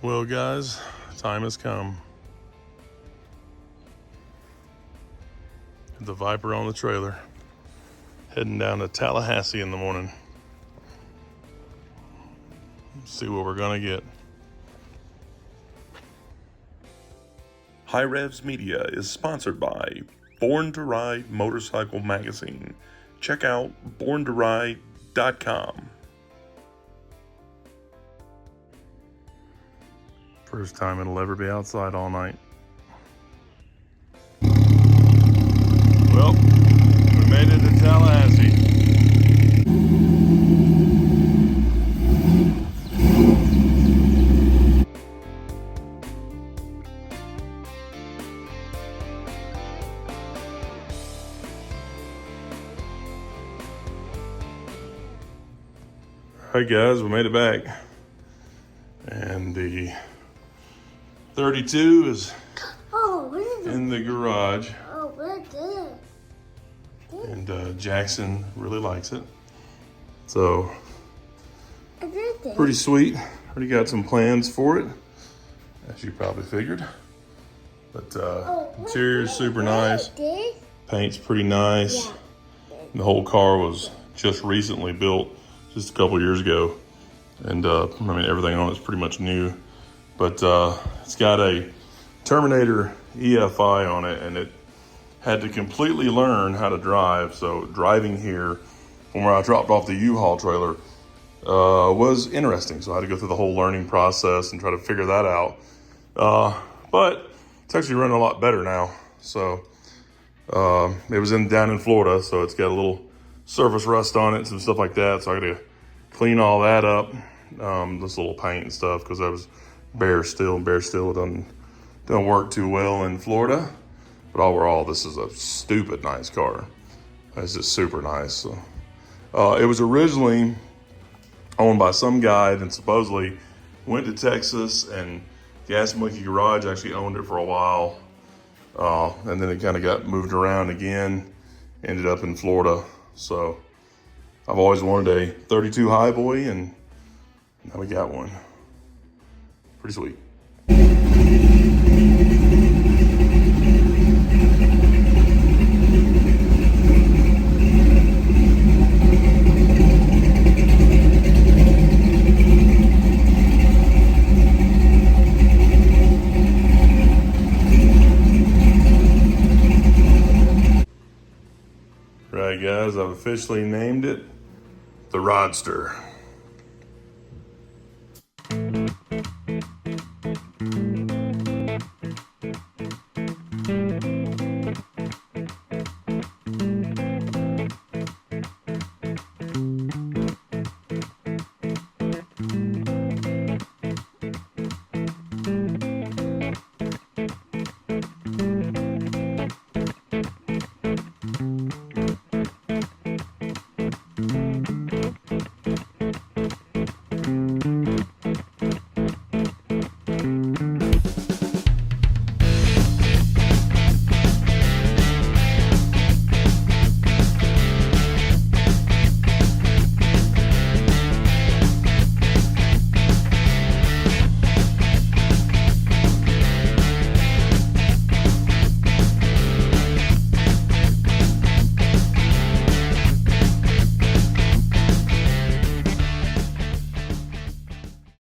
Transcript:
Well, guys, time has come. The Viper on the trailer, heading down to Tallahassee in the morning. See what we're gonna get. HiRevz Media is sponsored by Born to Ride Motorcycle Magazine. Check out borntoride.com. First time it'll ever be outside all night. Well, we made it to Tallahassee. All right, guys, we made it back. And the 32 is in the garage. Oh, we're good. And Jackson really likes it. So, I did this. pretty sweet. Already got some plans for it, as you probably figured. But interior is super nice. Paint's pretty nice. Yeah. The whole car was just recently built, just a couple years ago. And I mean, everything on it's pretty much new. But it's got a Terminator EFI on it, and it had to completely learn how to drive. So driving here from where I dropped off the U-Haul trailer was interesting. So I had to go through the whole learning process and try to figure that out. But it's actually running a lot better now. So it was down in Florida, so it's got a little surface rust on it and some stuff like that. So I got to clean all that up, this little paint and stuff, because that was bare steel, and bare steel doesn't work too well in Florida. But overall, this is a stupid nice car. It's just super nice. So, it was originally owned by some guy, then supposedly went to Texas, and Gas Monkey Garage actually owned it for a while. And then it kind of got moved around again, ended up in Florida. So I've always wanted a 32 Highboy, and now we got one. Pretty sweet. Right, guys, I've officially named it the Roadster.